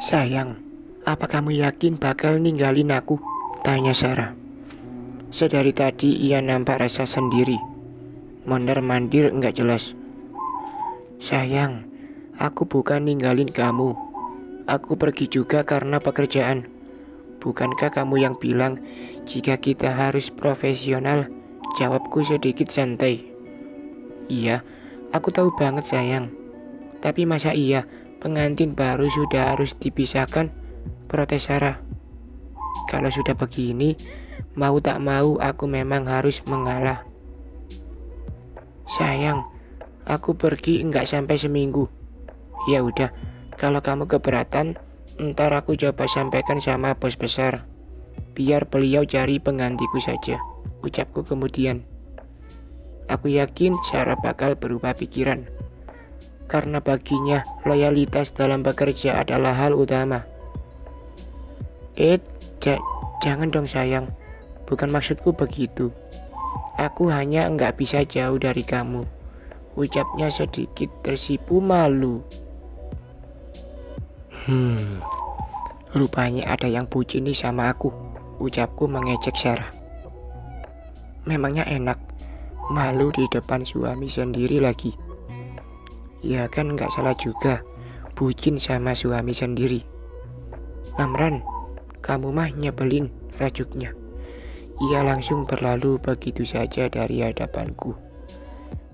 Sayang, apa kamu yakin bakal ninggalin aku? Tanya Sarah. Sedari tadi ia nampak rasa sendiri. Mondar-mandir enggak jelas. Sayang, aku bukan ninggalin kamu. Aku pergi juga karena pekerjaan. Bukankah kamu yang bilang jika kita harus profesional? Jawabku sedikit santai. Iya, aku tahu banget sayang. Tapi masa iya pengantin baru sudah harus dipisahkan? Protes Sarah. Kalau sudah begini, mau tak mau aku memang harus mengalah. Sayang, aku pergi enggak sampai seminggu. Ya udah, kalau kamu keberatan, ntar aku coba sampaikan sama bos besar. Biar beliau cari penggantiku saja, ucapku kemudian. Aku yakin Sarah bakal berubah pikiran. Karena baginya loyalitas dalam bekerja adalah hal utama. Jangan dong sayang, bukan maksudku begitu. Aku hanya enggak bisa jauh dari kamu, ucapnya sedikit tersipu malu. Rupanya ada yang bucin nih sama aku, ucapku mengejek Sarah. Memangnya enak, malu di depan suami sendiri lagi. Ya kan nggak salah juga, bucin sama suami sendiri. Amran, kamu mah nyebelin, rajuknya. Ia langsung berlalu begitu saja dari hadapanku.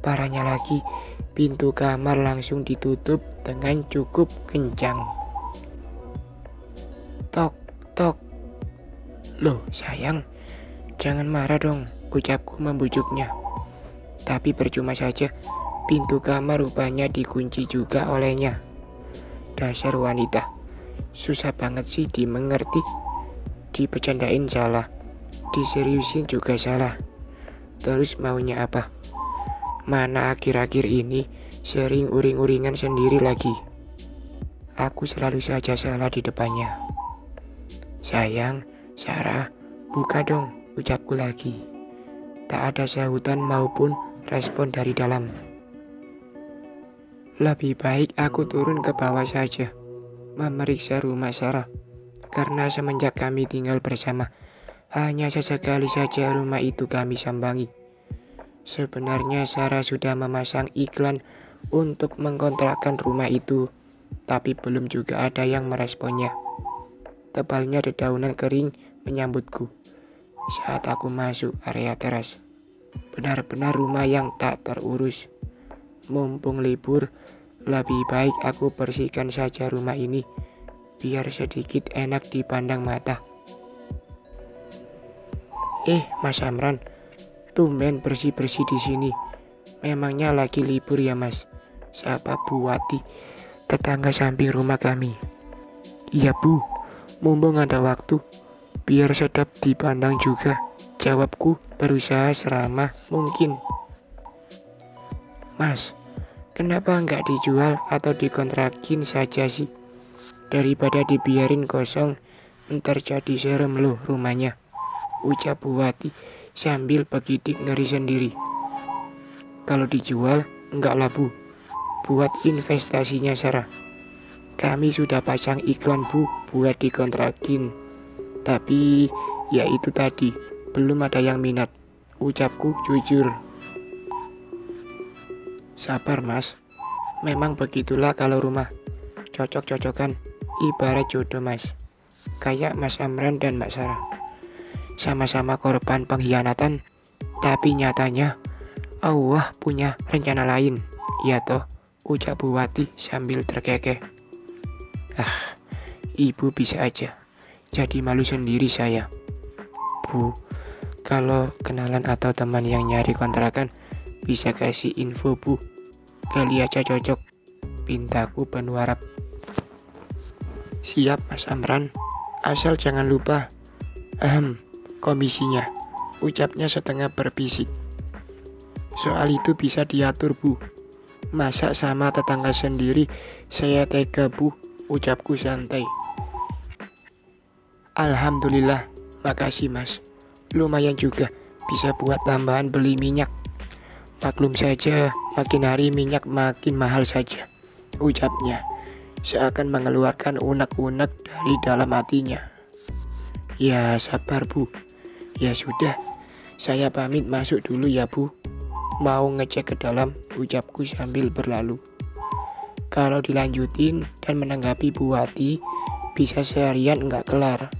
Parahnya lagi, pintu kamar langsung ditutup dengan cukup kencang. Tok, tok. Loh sayang, jangan marah dong, ucapku membujuknya. Tapi percuma saja, pintu kamar rupanya dikunci juga olehnya. Dasar wanita, susah banget sih dimengerti. Dibecandain salah, diseriusin juga salah. Terus maunya apa? Mana akhir-akhir ini sering uring-uringan sendiri lagi. Aku selalu saja salah di depannya. Sayang, Sarah, buka dong, ucapku lagi. Tak ada sahutan maupun respon dari dalam. Lebih baik aku turun ke bawah saja, memeriksa rumah Sarah. Karena semenjak kami tinggal bersama, hanya sesekali saja rumah itu kami sambangi. Sebenarnya Sarah sudah memasang iklan untuk mengkontrakkan rumah itu, tapi belum juga ada yang meresponnya. Tebalnya dedaunan kering menyambutku saat aku masuk area teras. Benar-benar rumah yang tak terurus. Mumpung libur, lebih baik aku bersihkan saja rumah ini, biar sedikit enak dipandang mata. Mas Amran, tumben bersih-bersih di sini. Memangnya lagi libur ya Mas? Sapa Bu Wati, tetangga samping rumah kami. Iya Bu, mumpung ada waktu, biar sedap dipandang juga, jawabku berusaha seramah mungkin. Mas, kenapa nggak dijual atau dikontrakin saja sih? Daripada dibiarin kosong, ntar jadi serem loh rumahnya, ucap Bu Wati sambil begidik ngeri sendiri. Kalau dijual, enggak lah Bu, buat investasinya Sarah. Kami sudah pasang iklan Bu, buat dikontrakin. Tapi ya itu tadi, belum ada yang minat, ucapku jujur. Sabar Mas, memang begitulah kalau rumah cocok-cocokan, ibarat jodoh Mas. Kayak Mas Amran dan Mbak Sarah, sama-sama korban pengkhianatan, tapi nyatanya Allah punya rencana lain. Ya toh, ucap Bu Wati sambil terkekeh. Ibu bisa aja jadi malu sendiri saya. Bu, kalau kenalan atau teman yang nyari kontrakan, bisa kasih info Bu, kali aja cocok, pintaku penuh harap. Siap Mas Amran, asal jangan lupa komisinya, ucapnya setengah berbisik. Soal itu bisa diatur Bu, masa sama tetangga sendiri saya tega Bu, ucapku santai. Alhamdulillah, makasih Mas, lumayan juga bisa buat tambahan beli minyak. Maklum saja, makin hari minyak makin mahal saja, ucapnya seakan mengeluarkan unek-unek dari dalam hatinya. Ya sabar Bu. Ya sudah, saya pamit masuk dulu ya Bu. Mau ngecek ke dalam, ucapku sambil berlalu. Kalau dilanjutin dan menanggapi Bu Wati, bisa seharian nggak kelar.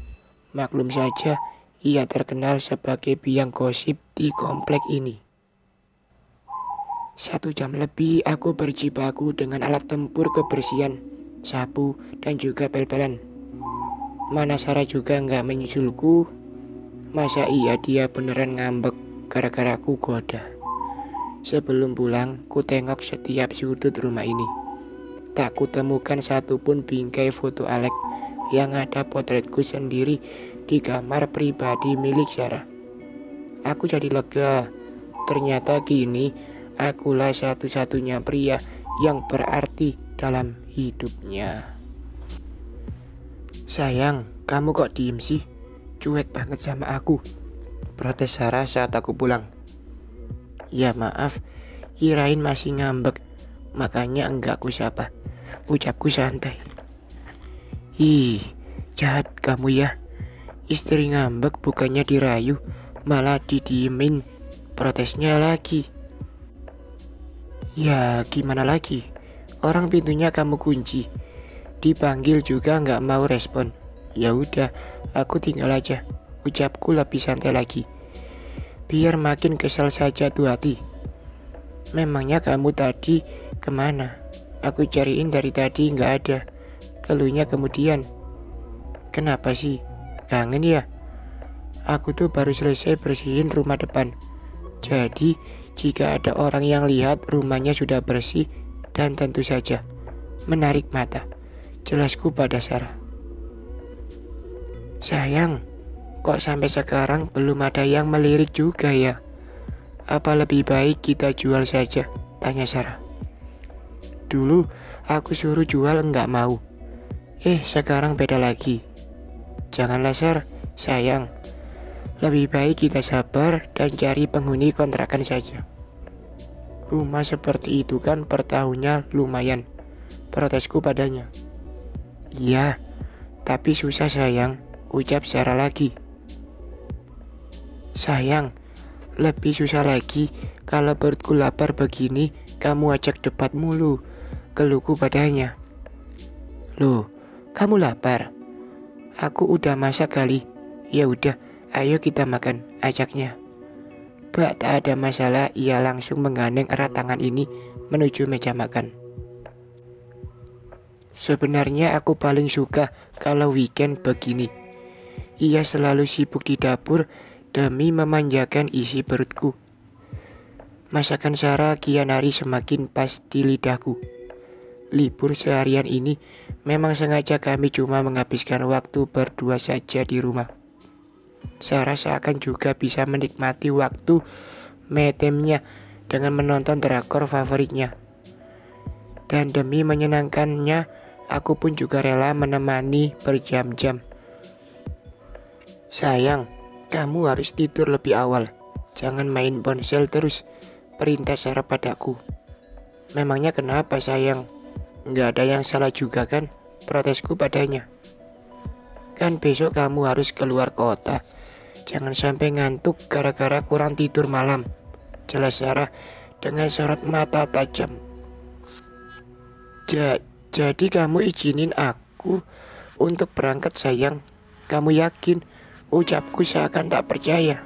Maklum saja, ia terkenal sebagai biang gosip di komplek ini. 1 jam lebih aku berjibaku dengan alat tempur kebersihan, sapu, dan juga pel-pelan. Mana Sarah juga nggak menyusulku. Masa iya dia beneran ngambek gara-gara aku goda. Sebelum pulang, ku tengok setiap sudut rumah ini. Tak kutemukan satupun bingkai foto Alex, yang ada potretku sendiri di kamar pribadi milik Sarah. Aku jadi lega. Ternyata kini akulah satu-satunya pria yang berarti dalam hidupnya. Sayang, kamu kok diem sih? Cuek banget sama aku, protes Sarah saat aku pulang. Ya maaf, kirain masih ngambek, makanya enggak ku sapa, ucapku santai. Ih, jahat kamu ya. Istri ngambek bukannya dirayu, malah didiemin, protesnya lagi. Ya gimana lagi, orang pintunya kamu kunci, dipanggil juga nggak mau respon. Ya udah, aku tinggal aja, ucapku lebih santai lagi. Biar makin kesal saja tuh hati. Memangnya kamu tadi kemana? Aku cariin dari tadi nggak ada. Keluhnya kemudian. Kenapa sih? Kangen ya? Aku tuh baru selesai bersihin rumah depan. Jadi jika ada orang yang lihat rumahnya sudah bersih dan tentu saja menarik mata, jelasku pada Sarah. Sayang, kok sampai sekarang belum ada yang melirik juga ya? Apa lebih baik kita jual saja? Tanya Sarah. Dulu aku suruh jual enggak mau. Sekarang beda lagi. Janganlah Sar, sayang. Lebih baik kita sabar dan cari penghuni kontrakan saja. Rumah seperti itu kan per tahunnya lumayan, protesku padanya. Iya, tapi susah sayang, ucap Sarah lagi. Sayang, lebih susah lagi kalau perutku lapar begini, kamu ajak debat mulu, keluhku padanya. Loh, kamu lapar? Aku udah masak kali. Ya udah, ayo kita makan, ajaknya. Bak tak ada masalah, ia langsung menggandeng erat tangan ini menuju meja makan. Sebenarnya aku paling suka kalau weekend begini. Ia selalu sibuk di dapur demi memanjakan isi perutku. Masakan Sarah kian hari semakin pas di lidahku. Libur seharian ini memang sengaja kami cuma menghabiskan waktu berdua saja di rumah. Sarah seakan juga bisa menikmati waktu me time-nya dengan menonton drakor favoritnya. Dan demi menyenangkannya, aku pun juga rela menemani berjam-jam. Sayang, kamu harus tidur lebih awal. Jangan main ponsel terus, perintah Sarah padaku. Memangnya kenapa sayang? Nggak ada yang salah juga kan? Protesku padanya. Kan besok kamu harus keluar kota. Jangan sampai ngantuk gara-gara kurang tidur malam, jelas Sarah dengan sorot mata tajam. Jadi kamu izinin aku untuk berangkat sayang? Kamu yakin? Ucapku seakan tak percaya.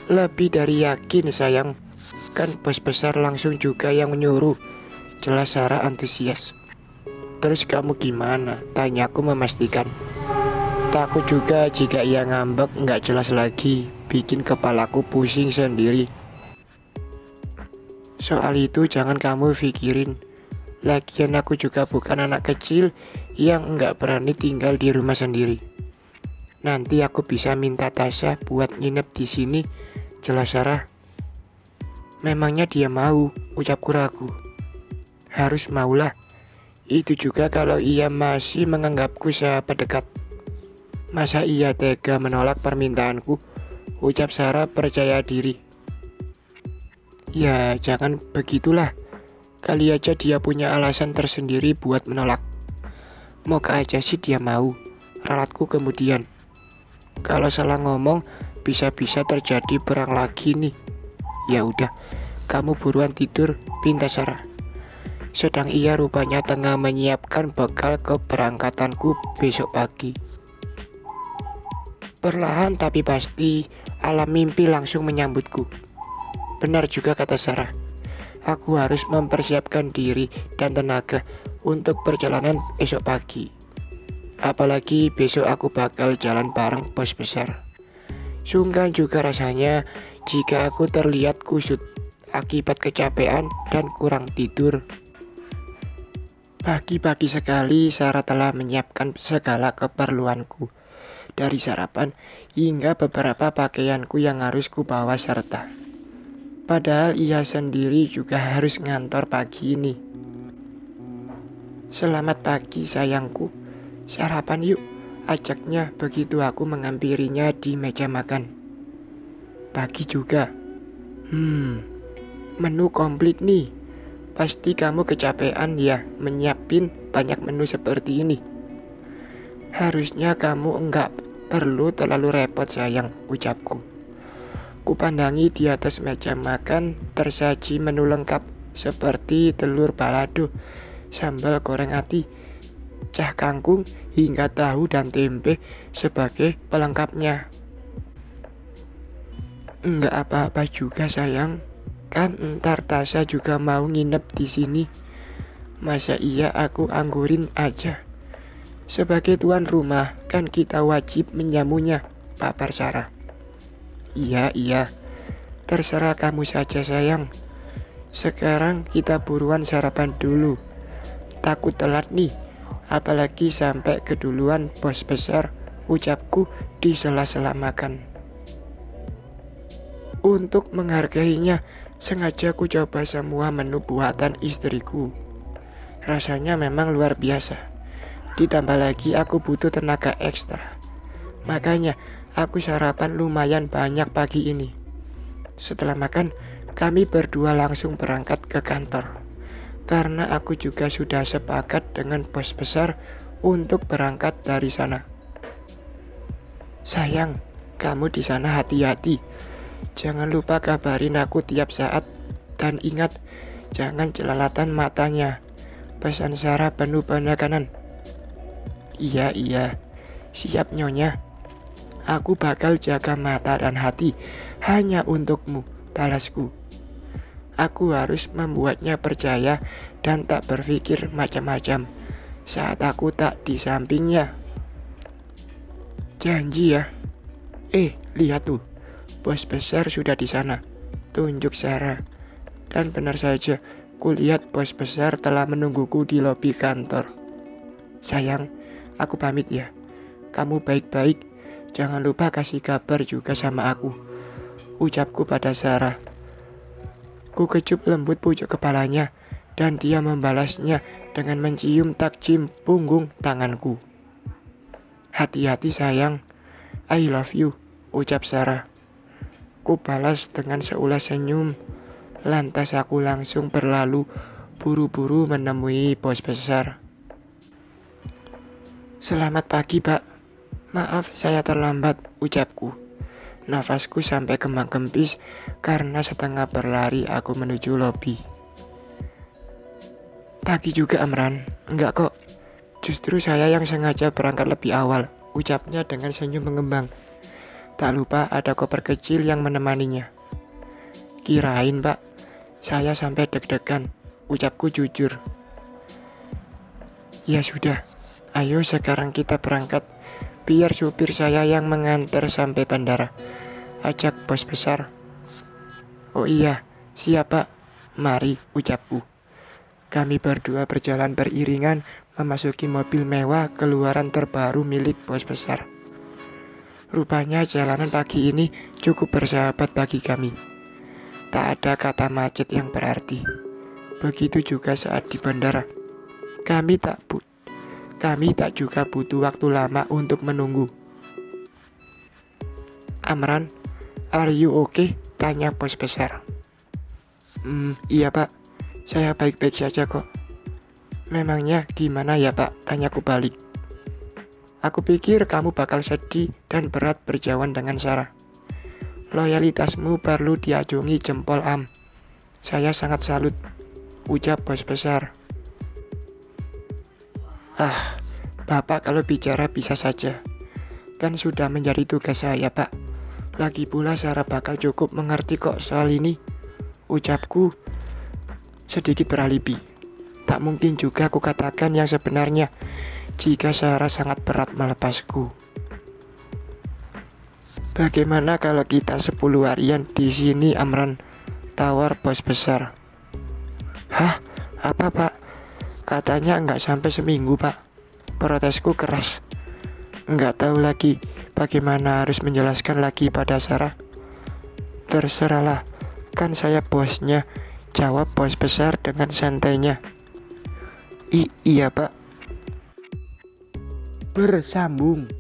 Lebih dari yakin sayang. Kan bos besar langsung juga yang menyuruh, jelas Sarah antusias. Terus kamu gimana? Tanyaku memastikan. Takut juga jika ia ngambek nggak jelas lagi, bikin kepalaku pusing sendiri. Soal itu jangan kamu pikirin. Lagian aku juga bukan anak kecil yang nggak berani tinggal di rumah sendiri. Nanti aku bisa minta Tasya buat nginep di sini, jelas Sarah. Memangnya dia mau, ucapku ragu. Harus maulah. Itu juga kalau ia masih menganggapku sahabat dekat. Masa ia tega menolak permintaanku, ucap Sarah percaya diri. Ya jangan begitulah. Kali aja dia punya alasan tersendiri buat menolak. Moga aja sih dia mau. Ralatku kemudian. Kalau salah ngomong, bisa-bisa terjadi perang lagi nih. Ya udah, kamu buruan tidur, pinta Sarah. Sedang ia rupanya tengah menyiapkan bekal keberangkatanku besok pagi. Perlahan tapi pasti, alam mimpi langsung menyambutku. Benar juga kata Sarah. Aku harus mempersiapkan diri dan tenaga untuk perjalanan esok pagi. Apalagi besok aku bakal jalan bareng bos besar. Sungkan juga rasanya jika aku terlihat kusut akibat kecapean dan kurang tidur. Pagi-pagi sekali Sarah telah menyiapkan segala keperluanku, dari sarapan hingga beberapa pakaianku yang harus kubawa serta. Padahal ia sendiri juga harus ngantor pagi ini. Selamat pagi sayangku, sarapan yuk, ajaknya begitu aku menghampirinya di meja makan. Pagi juga. Menu komplit nih. Pasti kamu kecapean ya menyiapin banyak menu seperti ini. Harusnya kamu enggak perlu terlalu repot sayang, ucapku. Kupandangi di atas meja makan tersaji menu lengkap seperti telur balado, sambal goreng ati, cah kangkung hingga tahu dan tempe sebagai pelengkapnya. Enggak apa-apa juga sayang, kan ntar Tasya juga mau nginep di sini. Masa iya aku anggurin aja? Sebagai tuan rumah kan kita wajib menjamunya, papar Sarah. Iya, terserah kamu saja sayang. Sekarang kita buruan sarapan dulu. Takut telat nih, apalagi sampai keduluan bos besar, ucapku di sela-sela makan. Untuk menghargainya, sengaja ku coba semua menu buatan istriku. Rasanya memang luar biasa. Ditambah lagi aku butuh tenaga ekstra. Makanya aku sarapan lumayan banyak pagi ini. Setelah makan, kami berdua langsung berangkat ke kantor. Karena aku juga sudah sepakat dengan bos besar untuk berangkat dari sana. Sayang, kamu di sana hati-hati. Jangan lupa kabarin aku tiap saat. Dan ingat, jangan jelalatan matanya. Pesan Sarah penuh penekanan. Iya, siap nyonya. Aku bakal jaga mata dan hati hanya untukmu, balasku. Aku harus membuatnya percaya dan tak berpikir macam-macam saat aku tak di sampingnya. Janji ya. Lihat tuh, bos besar sudah di sana, tunjuk Sarah. Dan benar saja, kulihat bos besar telah menungguku di lobi kantor. Sayang, aku pamit ya. Kamu baik-baik, jangan lupa kasih kabar juga sama aku, ucapku pada Sarah. Ku kecup lembut pucuk kepalanya dan dia membalasnya dengan mencium takjim punggung tanganku. Hati-hati sayang, I love you, ucap Sarah. Ku balas dengan seulas senyum. Lantas aku langsung berlalu buru-buru menemui bos besar. Selamat pagi, Pak. Maaf saya terlambat, ucapku. Nafasku sampai kembang-kempis karena setengah berlari aku menuju lobi. Pagi juga Amran. Enggak kok, justru saya yang sengaja berangkat lebih awal, ucapnya dengan senyum mengembang. Tak lupa ada koper kecil yang menemaninya. Kirain Pak, saya sampai deg-degan, ucapku jujur. Ya sudah, ayo sekarang kita berangkat. Biar supir saya yang mengantar sampai bandara, ajak bos besar. Oh iya, siap Pak, mari, ucapku. Kami berdua berjalan beriringan memasuki mobil mewah keluaran terbaru milik bos besar. Rupanya jalanan pagi ini cukup bersahabat bagi kami. Tak ada kata macet yang berarti. Begitu juga saat di bandara. Kami tak juga butuh waktu lama untuk menunggu. Amran, are you okay? Tanya bos besar. Iya Pak, saya baik-baik saja kok. Memangnya gimana ya Pak? Tanyaku balik. Aku pikir kamu bakal sedih dan berat berjauhan dengan Sarah. Loyalitasmu perlu diacungi jempol Am. Saya sangat salut, ucap bos besar. Ah, Bapak kalau bicara bisa saja. Kan sudah menjadi tugas saya Pak. Lagi pula Sarah bakal cukup mengerti kok soal ini, ucapku sedikit beralibi. Tak mungkin juga aku katakan yang sebenarnya jika Sarah sangat berat melepasku. Bagaimana kalau kita 10 harian di sini Amran? Tawar bos besar. Hah? Apa Pak? Katanya nggak sampai seminggu Pak. Protesku keras. Nggak tahu lagi bagaimana harus menjelaskan lagi pada Sarah. Terserahlah, kan saya bosnya, jawab bos besar dengan santainya. Iya Pak. Bersambung.